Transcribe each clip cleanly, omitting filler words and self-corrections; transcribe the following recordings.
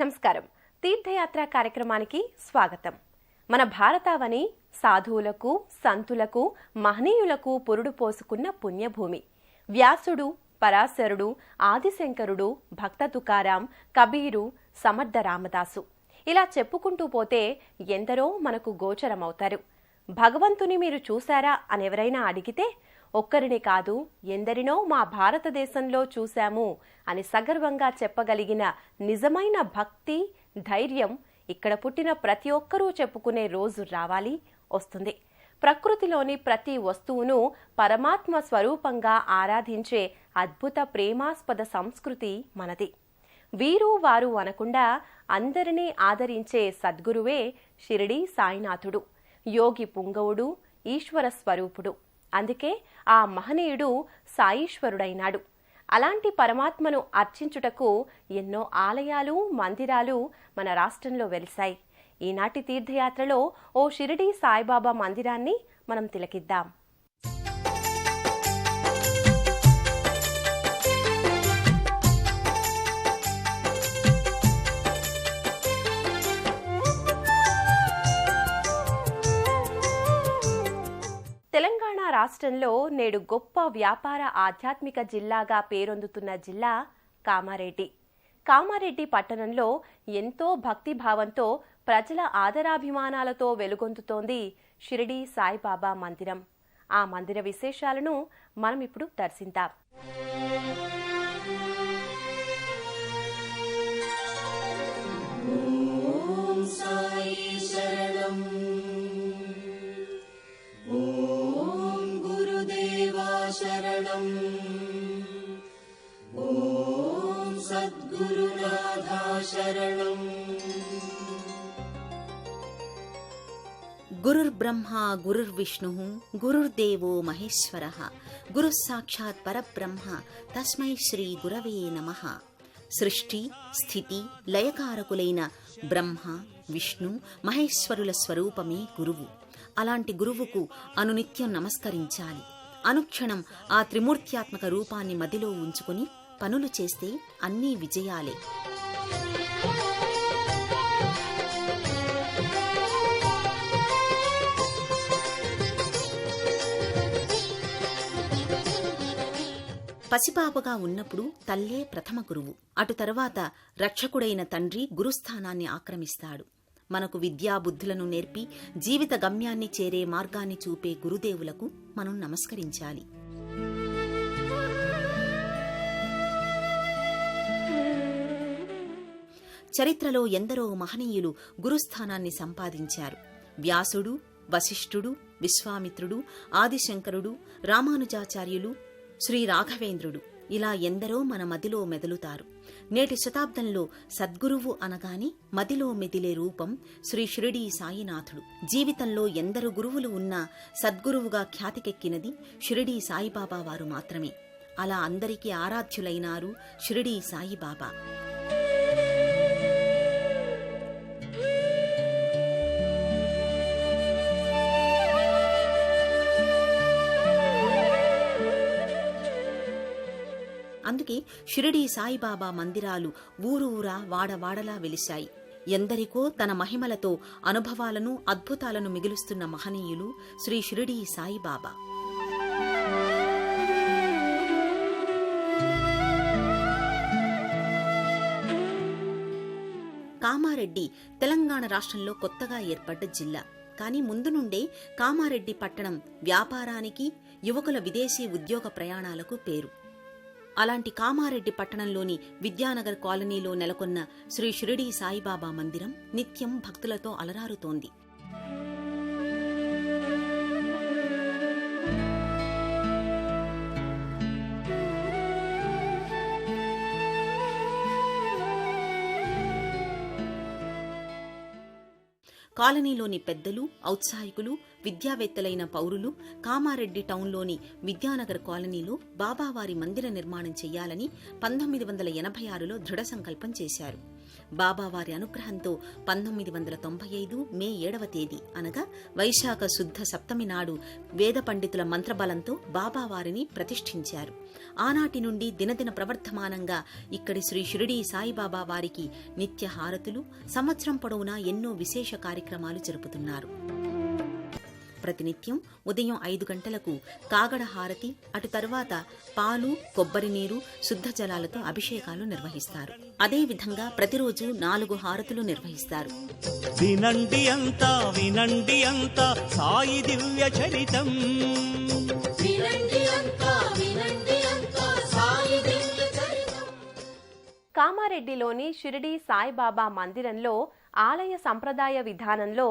నమస్కారం. తీర్థయాత్ర కార్యక్రమానికి స్వాగతం. మన భారతావని సాధువులకు, సంతులకు, మహనీయులకు పురుడు పోసుకున్న పుణ్యభూమి. వ్యాసుడు, పరాశరుడు, ఆదిశంకరుడు, భక్త తుకారాం, కబీరు, సమర్థ రామదాసు ఇలా చెప్పుకుంటూ పోతే ఎందరో మనకు గోచరమవుతారు. భగవంతుని మీరు చూశారా అని ఎవరైనా అడిగితే ఒక్కరిని కాదు ఎందరినో మా భారతదేశంలో చూశాము అని సగర్వంగా చెప్పగలిగిన నిజమైన భక్తి, ధైర్యం ఇక్కడ పుట్టిన ప్రతి ఒక్కరూ చెప్పుకునే రోజు రావాలి, వస్తుంది. ప్రకృతిలోని ప్రతి వస్తువును పరమాత్మ స్వరూపంగా ఆరాధించే అద్భుత ప్రేమాస్పద సంస్కృతి మనది. వీరు వారు అనకుండా అందరినీ ఆదరించే సద్గురువే షిరిడీ సాయినాథుడు, యోగి పుంగవుడు, ఈశ్వర స్వరూపుడు. అందుకే ఆ మహనీయుడు సాయీశ్వరుడైనాడు. అలాంటి పరమాత్మను అర్చించుటకు ఎన్నో ఆలయాలు, మందిరాలు మన రాష్ట్రంలో వెలిశాయి. ఈనాటి తీర్థయాత్రలో ఓ షిరిడీ సాయిబాబా మందిరాన్ని మనం తిలకిద్దాం. తెలంగాణ రాష్ట్రంలో నేడు గొప్ప వ్యాపార ఆధ్యాత్మిక జిల్లాగా పేరొందుతున్న జిల్లా కామారెడ్డి. కామారెడ్డి పట్టణంలో ఎంతో భక్తిభావంతో ప్రజల ఆదరాభిమానాలతో వెలుగొందుతోంది షిరిడీ సాయిబాబా మందిరం. ఆ మందిర విశేషాలను మనం ఇప్పుడు దర్శిద్దాం. శరణం ఓం సద్గురునాథ శరణం. గురుర్బ్రహ్మ గురుర్విష్ణు గురుర్దేవో మహేశ్వరః గురు సాక్షాత్ పరబ్రహ్మ తస్మై శ్రీ గురవే నమః. సృష్టి, స్థితి, లయకారకులైన బ్రహ్మ, విష్ణు, మహేశ్వరుల స్వరూపమే గురువు. అలాంటి గురువుకు అనునిత్యం నమస్కరించాలి. అనుక్షణం ఆ త్రిమూర్త్యాత్మక రూపాన్ని మదిలో ఉంచుకుని పనులు చేస్తే అన్నీ విజయాలే. పసిపాపగా ఉన్నప్పుడు తల్లే ప్రథమ గురువు. అటు తర్వాత రక్షకుడైన తండ్రి గురుస్థానాన్ని ఆక్రమిస్తాడు. మనకు విద్యాబుద్ధులను నేర్పి జీవిత గమ్యాన్ని చేరే మార్గాన్ని చూపే గురుదేవులకు మనం నమస్కరించాలి. చరిత్రలో ఎందరో మహనీయులు గురుస్థానాన్ని సంపాదించారు. వ్యాసుడు, వశిష్ఠుడు, విశ్వామిత్రుడు, ఆదిశంకరుడు, రామానుజాచార్యులు, శ్రీ రాఘవేంద్రుడు ఇలా ఎందరో మన మదిలో మెదులుతారు. నేటి శతాబ్దంలో సద్గురువు అనగానే మదిలో మెదిలే రూపం శ్రీ షిరిడీ సాయినాథుడు. జీవితంలో ఎందరు గురువులు ఉన్నా సద్గురువుగా ఖ్యాతికెక్కినది షిరిడీ సాయిబాబా వారు మాత్రమే. అలా అందరికీ ఆరాధ్యులైనారు షిరిడీ సాయిబాబా. అందుకే షిరిడీ సాయిబాబా మందిరాలు ఊరూరా వాడవాడలా వెలిశాయి. ఎందరికో తన మహిమలతో అనుభవాలను, అద్భుతాలను మిగులుస్తున్న మహనీయులు శ్రీ షిరిడీ సాయిబాబా. కామారెడ్డి తెలంగాణ రాష్ట్రంలో కొత్తగా ఏర్పడ్డ జిల్లా. కానీ ముందు నుండే కామారెడ్డి పట్టణం వ్యాపారానికి, యువకుల విదేశీ ఉద్యోగ ప్రయాణాలకు పేరు. అలాంటి కామారెడ్డి పట్టణంలోని విద్యానగర్ కాలనీలో నెలకొన్న శ్రీ షిరిడీ సాయిబాబా మందిరం నిత్యం భక్తులతో అలరారుతోంది. కాలనీలోని పెద్దలు, ఔత్సాహికులు, విద్యావేత్తలైన పౌరులు కామారెడ్డి టౌన్లోని విద్యానగర్ కాలనీలో బాబావారి మందిర నిర్మాణం చెయ్యాలని 1986లో దృఢ సంకల్పం చేశారు. బాబావారి అనుగ్రహంతో 1995 మే 7వ తేదీ అనగా వైశాఖ శుద్ధ సప్తమి నాడు వేద పండితుల మంత్రబలంతో బాబావారిని ప్రతిష్ఠించారు. ఆనాటి నుండి దినదిన ప్రవర్ధమానంగా ఇక్కడి శ్రీ షిరిడీ సాయిబాబా వారికి నిత్య హారతులు, సంవత్సరం పొడవునా ఎన్నో విశేష కార్యక్రమాలు జరుపుతున్నారు. ప్రతినిత్యం ఉదయం 5 గంటలకు కాగడ హారతి, అటు తరువాత పాలు, కొబ్బరి నీరు, శుద్ధ జలాలతో అభిషేకాలు నిర్వహిస్తారు. అదేవిధంగా ప్రతిరోజు 4 హారతులు నిర్వహిస్తారు. వినండి అంతా వినండి అంతా సాయి దివ్య చరితం. వినండి అంతా వినండి అంతా సాయి దివ్య చరితం. కామారెడ్డిలోని షిరిడీ సాయిబాబా మందిరంలో ఆలయ సంప్రదాయ విధానంలో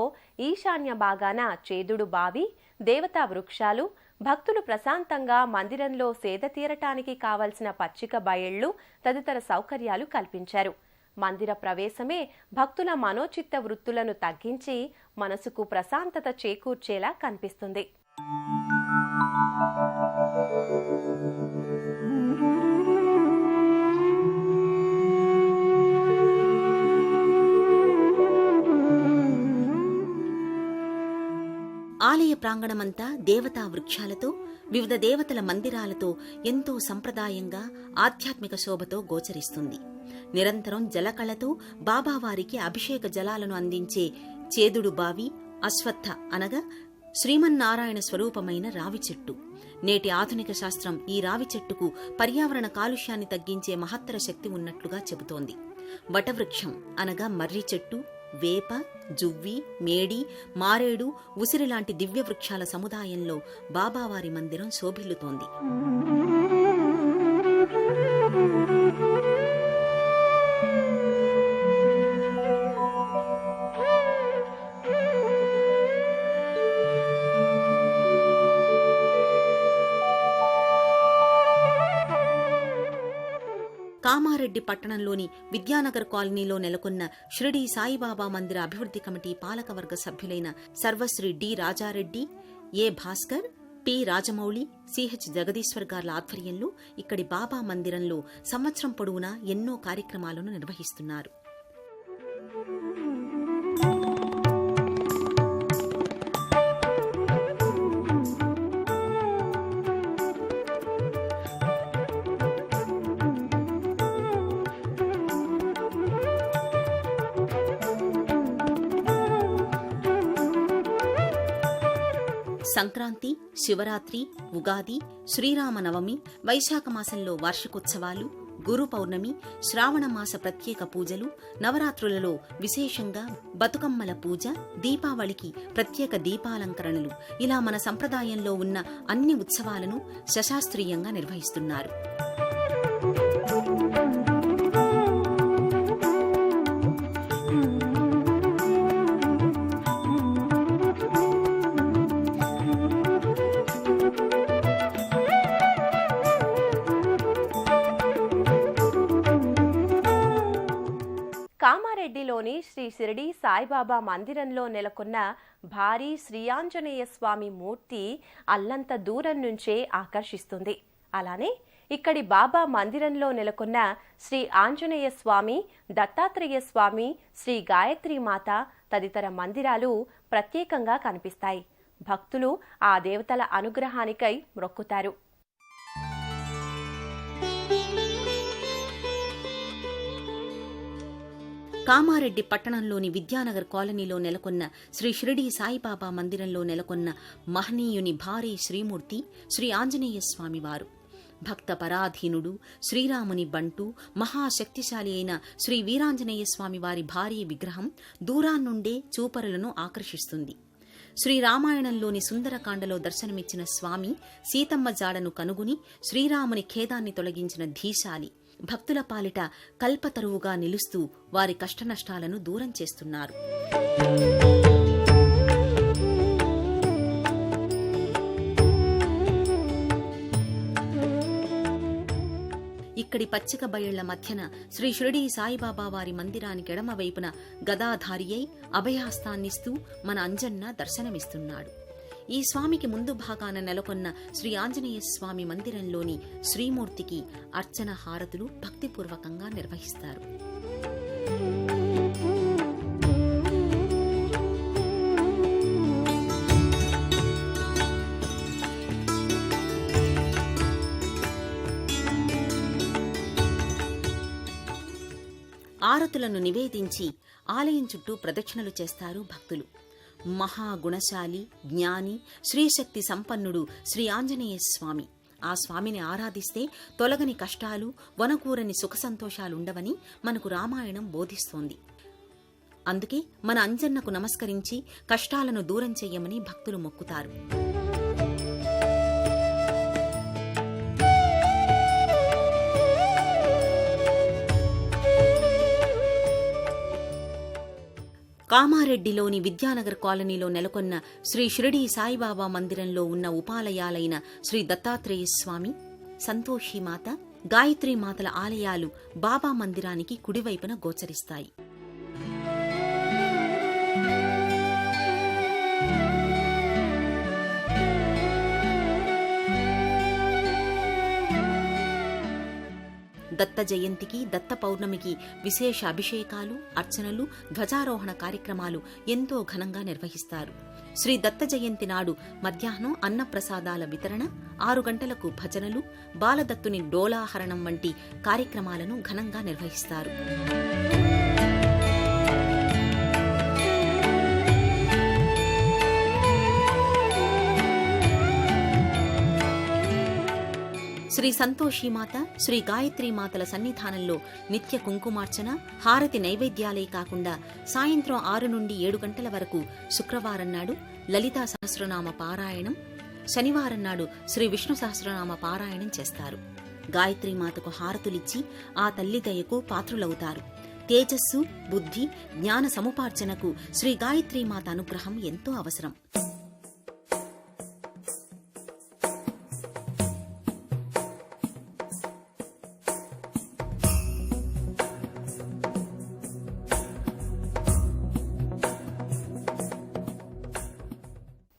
ఈశాన్య భాగాన చేదుడు బావి, దేవతా వృక్షాలు, భక్తులు ప్రశాంతంగా మందిరంలో సేద తీరటానికి కావలసిన పచ్చిక బయళ్లు తదితర సౌకర్యాలు కల్పించారు. మందిర ప్రవేశమే భక్తుల మనోచిత్త వృత్తులను తగ్గించి మనసుకు ప్రశాంతత చేకూర్చేలా కనిపిస్తుంది. ఆలయ ప్రాంగణమంతా దేవతా వృక్షాలతో, వివిధ దేవతల మందిరాలతో ఎంతో సంప్రదాయంగా, ఆధ్యాత్మిక శోభతో గోచరిస్తుంది. నిరంతరం జలకళతో బాబావారికి అభిషేక జలాలను అందించే చేదుడు బావి, అశ్వత్థ అనగా శ్రీమన్నారాయణ స్వరూపమైన రావి చెట్టు. నేటి ఆధునిక శాస్త్రం ఈ రావి చెట్టుకు పర్యావరణ కాలుష్యాన్ని తగ్గించే మహత్తర శక్తి ఉన్నట్లుగా చెబుతోంది. వటవృక్షం అనగా మర్రి చెట్టు, వేప, జువ్వి, మేడి, మారేడు, ఉసిరి లాంటి దివ్య వృక్షాల సముదాయంలో బాబావారి మందిరం శోభిల్లుతోంది. కామారెడ్డి పట్టణంలోని విద్యానగర్ కాలనీలో నెలకొన్న షిరిడీ సాయిబాబా మందిర అభివృద్ధి కమిటీ పాలకవర్గ సభ్యులైన సర్వశ్రీ డి రాజారెడ్డి, ఏ భాస్కర్, పి రాజమౌళి, సిహెచ్ జగదీశ్వర్ గార్ల ఆధ్వర్యంలో ఇక్కడి బాబా మందిరంలో సంవత్సరం పొడవునా ఎన్నో కార్యక్రమాలను నిర్వహిస్తున్నారు. సంక్రాంతి, శివరాత్రి, ఉగాది, శ్రీరామనవమి, వైశాఖ మాసంలో వార్షికోత్సవాలు, గురు పౌర్ణమి, శ్రావణ మాస ప్రత్యేక పూజలు, నవరాత్రులలో విశేషంగా బతుకమ్మల పూజ, దీపావళికి ప్రత్యేక దీపాలంకరణలు, ఇలా మన సంప్రదాయంలో ఉన్న అన్ని ఉత్సవాలను శశాస్త్రీయంగా నిర్వహిస్తున్నారు. కామారెడ్డిలోని శ్రీ షిరిడీ సాయిబాబా మందిరంలో నెలకొన్న భారీ శ్రీఆంజనేయ స్వామి మూర్తి అల్లంత దూరం నుంచే ఆకర్షిస్తుంది. అలానే ఇక్కడి బాబా మందిరంలో నెలకొన్న శ్రీ ఆంజనేయ స్వామి, దత్తాత్రేయ స్వామి, శ్రీ గాయత్రీ మాత తదితర మందిరాలు ప్రత్యేకంగా కనిపిస్తాయి. భక్తులు ఆ దేవతల అనుగ్రహానికై మొక్కుతారు. కామారెడ్డి పట్టణంలోని విద్యానగర్ కాలనీలో నెలకొన్న శ్రీ షిరిడీ సాయిబాబా మందిరంలో నెలకొన్న మహనీయుని భారీ శ్రీమూర్తి శ్రీ ఆంజనేయ స్వామివారు. భక్త పరాధీనుడు, శ్రీరాముని బంటు, మహాశక్తిశాలి అయిన శ్రీ వీరాంజనేయ స్వామివారి భారీ విగ్రహం దూరాన్నుండే చూపరులను ఆకర్షిస్తుంది. శ్రీరామాయణంలోని సుందరకాండలో దర్శనమిచ్చిన స్వామి సీతమ్మ జాడను కనుగొని శ్రీరాముని ఖేదాన్ని తొలగించిన ధీశాలి. భక్తుల పాలిట కల్పతరువుగా నిలుస్తూ వారి కష్టనష్టాలను దూరం చేస్తున్నారు. ఇక్కడి పచ్చిక బయళ్ల మధ్యన శ్రీ షిరిడీ సాయిబాబా వారి మందిరానికి ఎడమవైపున గదాధారి అయి అభయహస్తాన్నిస్తూ మన అంజన్న దర్శనమిస్తున్నాడు. ఈ స్వామికి ముందు భాగాన నెలకొన్న శ్రీ ఆంజనేయ స్వామి మందిరంలోని శ్రీమూర్తికి అర్చన హారతులు భక్తిపూర్వకంగా నిర్వహిస్తారు. హారతులను నివేదించి ఆలయం చుట్టూ ప్రదక్షిణలు చేస్తారు భక్తులు. మహాగుణశాలి, జ్ఞాని, శ్రీశక్తి సంపన్నుడు శ్రీ ఆంజనేయ స్వామి. ఆ స్వామిని ఆరాధిస్తే తొలగని కష్టాలు, వనకూరని సుఖ సంతోషాలుండవని మనకు రామాయణం బోధిస్తోంది. అందుకే మన అంజన్నకు నమస్కరించి కష్టాలను దూరం చెయ్యమని భక్తులు మొక్కుతారు. కామారెడ్డిలోని విద్యానగర్ కాలనీలో నెలకొన్న శ్రీ షిరిడీ సాయిబాబా మందిరంలో ఉన్న ఉపాలయాలైన శ్రీ దత్తాత్రేయ స్వామి, సంతోషిమాత, గాయత్రీమాతల ఆలయాలు బాబా మందిరానికి కుడివైపున గోచరిస్తాయి. దత్త జయంతికి, దత్త పౌర్ణమికి విశేష అభిషేకాలు, అర్చనలు, ధ్వజారోహణ కార్యక్రమాలు ఎంతో ఘనంగా నిర్వహిస్తారు. శ్రీ దత్త జయంతి నాడు మధ్యాహ్నం అన్నప్రసాదాల వితరణ, 6 గంటలకు భజనలు, బాలదత్తుని డోలాహరణం వంటి కార్యక్రమాలను ఘనంగా నిర్వహిస్తారు. శ్రీ సంతోషిమాత, శ్రీ గాయత్రీమాతల సన్నిధానంలో నిత్య కుంకుమార్చన, హారతి నైవేద్యాలే కాకుండా సాయంత్రం 6 నుండి 7 గంటల వరకు శుక్రవారం నాడు లలితా సహస్రనామ పారాయణం, శనివారం నాడు శ్రీ విష్ణు సహస్రనామ పారాయణం చేస్తారు. గాయత్రీమాతకు హారతులిచ్చి ఆ తల్లి దయకు పాత్రులవుతారు. తేజస్సు, బుద్ధి, జ్ఞాన సముపార్జనకు శ్రీ గాయత్రీమాత అనుగ్రహం ఎంతో అవసరం.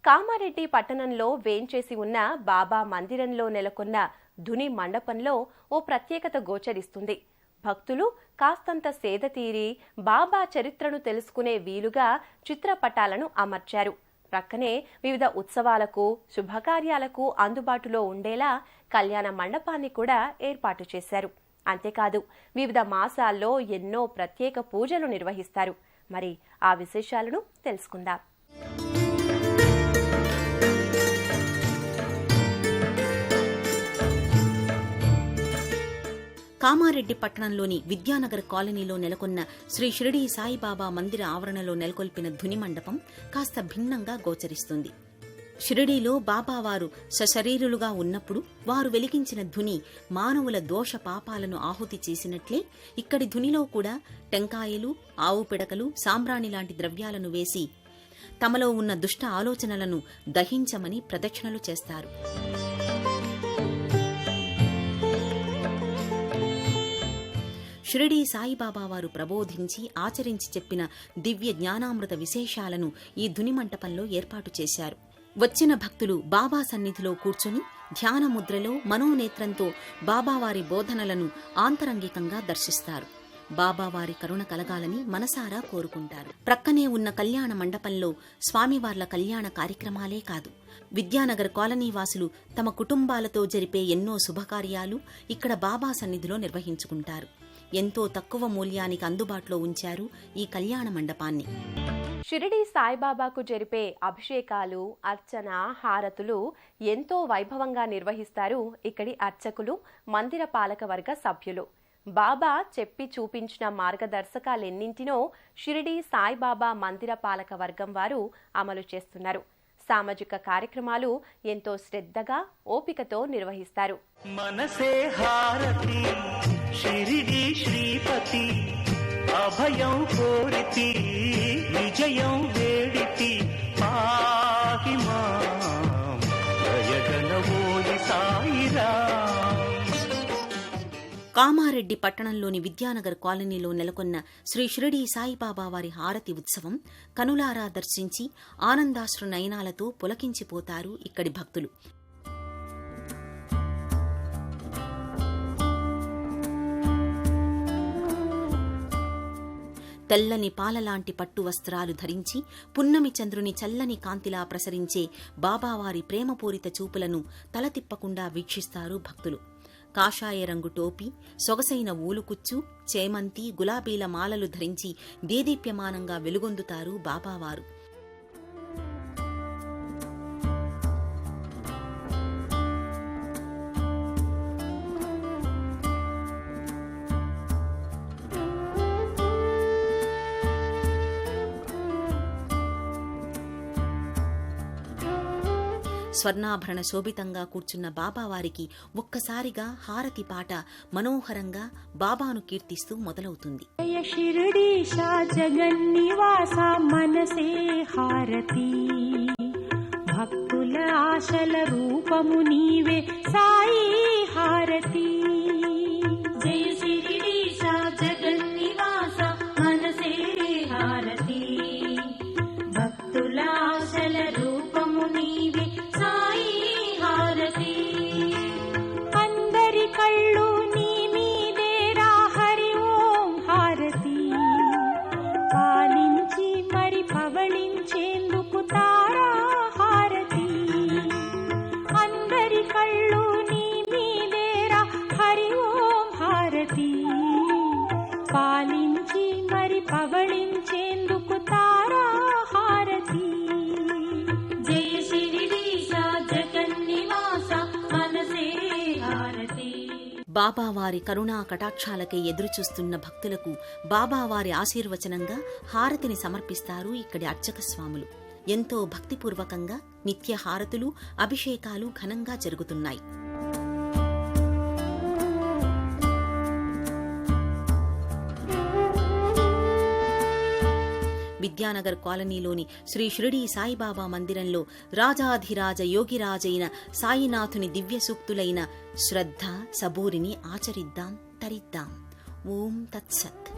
కామారెడ్డి పట్టణంలో వేంచేసి ఉన్న బాబా మందిరంలో నెలకొన్న ధుని మండపంలో ఓ ప్రత్యేకత గోచరిస్తుంది. భక్తులు కాస్తంత సేద తీరి బాబా చరిత్రను తెలుసుకునే వీలుగా చిత్రపటాలను అమర్చారు. ప్రక్కనే వివిధ ఉత్సవాలకు, శుభకార్యాలకు అందుబాటులో ఉండేలా కళ్యాణ మండపాన్ని కూడా ఏర్పాటు చేశారు. అంతేకాదు, వివిధ మాసాల్లో ఎన్నో ప్రత్యేక పూజలు నిర్వహిస్తారు. మరి ఆ విశేషాలను తెలుసుకుందాం. కామారెడ్డి పట్టణంలోని విద్యానగర్ కాలనీలో నెలకొన్న శ్రీ షిరిడీ సాయిబాబా మందిర ఆవరణలో నెలకొల్పిన ధుని మండపం కాస్త భిన్నంగా గోచరిస్తుంది. షిరిడీలో బాబావారు సశరీరులుగా ఉన్నప్పుడు వారు వెలిగించిన ధుని మానవుల దోష పాపాలను ఆహుతి చేసినట్లే ఇక్కడి ధునిలో కూడా టెంకాయలు, ఆవు పిడకలు, సాంబ్రాణి లాంటి ద్రవ్యాలను వేసి తమలో ఉన్న దుష్ట ఆలోచనలను దహించమని ప్రదక్షిణలు చేస్తారు. షిరిడీ సాయిబాబా వారు ప్రబోధించి ఆచరించి చెప్పిన దివ్య జ్ఞానామృత విశేషాలను ఈ ధుని మంటపంలో ఏర్పాటు చేశారు. వచ్చిన భక్తులు బాబా సన్నిధిలో కూర్చొని ధ్యానముద్రలో మనోనేత్రంతో బాబావారి బోధనలను ఆంతరంగికంగా దర్శిస్తారు. బాబావారి కరుణ కలగాలని మనసారా కోరుకుంటారు. ప్రక్కనే ఉన్న కళ్యాణ మండపంలో స్వామివార్ల కళ్యాణ కార్యక్రమాలే కాదు, విద్యానగర్ కాలనీ వాసులు తమ కుటుంబాలతో జరిపే ఎన్నో శుభకార్యాలు ఇక్కడ బాబా సన్నిధిలో నిర్వహించుకుంటారు. ఎంతో తక్కువ మూల్యానికి అందుబాటులో ఉంచారు ఈ కళ్యాణ మండపాన్ని. షిరిడీ సాయిబాబాకు జరిపే అభిషేకాలు, అర్చన, హారతులు ఎంతో వైభవంగా నిర్వహిస్తారు ఇక్కడి అర్చకులు, మందిర పాలక వర్గ సభ్యులు. బాబా చెప్పి చూపించిన మార్గదర్శకాలెన్నింటినో షిరిడీ సాయిబాబా మందిర పాలక వర్గం వారు అమలు చేస్తున్నారు. సామాజిక కార్యక్రమాలు ఎంతో శ్రద్ధగా, ఓపికతో నిర్వహిస్తారు. మనసే హారతి షిరిడి శ్రీపతి, అభయం కోరితి విజయం వేడితి, పాహి మాం జయగణవోయి సాయిరా. కామారెడ్డి పట్టణంలోని విద్యానగర్ కాలనీలో నెలకొన్న శ్రీ షిరిడీ సాయిబాబా వారి హారతి ఉత్సవం కనులారా దర్శించి ఆనందాశ్రు నయనాలతో పులకించిపోతారు ఇక్కడి భక్తులు. తెల్లని పాలలాంటి పట్టు వస్త్రాలు ధరించి పున్నమి చంద్రుని చల్లని కాంతిలా ప్రసరించే బాబావారి ప్రేమపూరిత చూపులను తల తిప్పకుండా వీక్షిస్తారు భక్తులు. కాషాయ రంగు టోపీ, సొగసైన ఊలుకుచ్చు, చేమంతి, గులాబీల మాలలు ధరించి దేదీప్యమానంగా వెలుగొందుతారు బాబావారు. స్వర్ణాభరణ శోభితంగా కూర్చున్న బాబావారికి ఒక్కసారిగా హారతి పాట మనోహరంగా బాబాను కీర్తిస్తూ మొదలవుతుంది. జయ శిరడీశా జగన్నివాస మనసే హారతి, భక్తుల ఆశల రూపము నీవే సాయి హారతి. జయ శిరడీశా జగన్నివాస మనసే హారతి, భక్తుల ఆశల రూపము నీవే సాయి హారతి. అందరి కళ్ళు నీ మీదేరా హరి ఓం హారతి, పాలించి మరి పవళించేందుకు తారా హారతి. అందరి కళ్ళు నీ మీదేరా హరి ఓం హారతి, పాలించి మరి పవళించేందుకు తారా హారతి. జయ శిరిడీశ జగన్నివాస మనసే హారతి. బాబావారి కరుణా కటాక్షాలకే ఎదురుచూస్తున్న భక్తులకు బాబావారి ఆశీర్వచనంగా హారతిని సమర్పిస్తారు ఇక్కడి అర్చక స్వాములు. ఎంతో భక్తిపూర్వకంగా నిత్య హారతులు, అభిషేకాలు ఘనంగా జరుగుతున్నాయి. విద్యానగర్ కాలనీలోని శ్రీ షిరిడీ సాయిబాబా మందిరంలో రాజాధిరాజ యోగిరాజైన సాయినాథుని దివ్య సూక్తులైన శ్రద్ధ, సబూరిని ఆచరిద్దాం, తరిద్దాం. ఓం తత్సత్.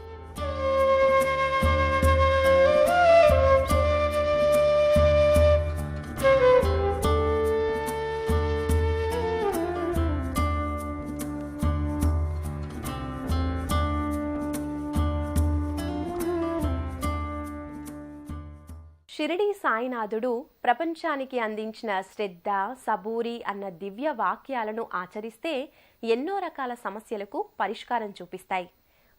షిరిడీ సాయినాథుడు ప్రపంచానికి అందించిన శ్రద్ధ, సబూరి అన్న దివ్య వాక్యాలను ఆచరిస్తే ఎన్నో రకాల సమస్యలకు పరిష్కారం చూపిస్తాయి.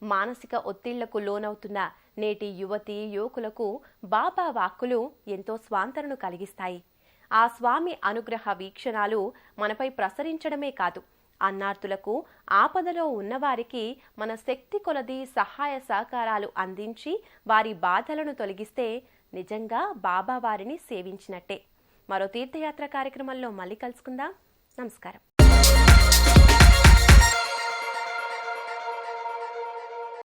మానసిక ఒత్తిళ్లకు లోనవుతున్న నేటి యువతీ యువకులకు బాబా వాక్కులు ఎంతో స్వాంతనను కలిగిస్తాయి. ఆ స్వామి అనుగ్రహ వీక్షణాలు మనపై ప్రసరించడమే కాదు, అన్నార్తులకు, ఆపదలో ఉన్నవారికి మన శక్తి కొలది సహాయ సహకారాలు అందించి వారి బాధలను తొలగిస్తే నిజంగా బాబా వారిని సేవించినట్టే. మరో తీర్థయాత్ర కార్యక్రమంలో మళ్ళీ కలుసుకుందాం. నమస్కారం.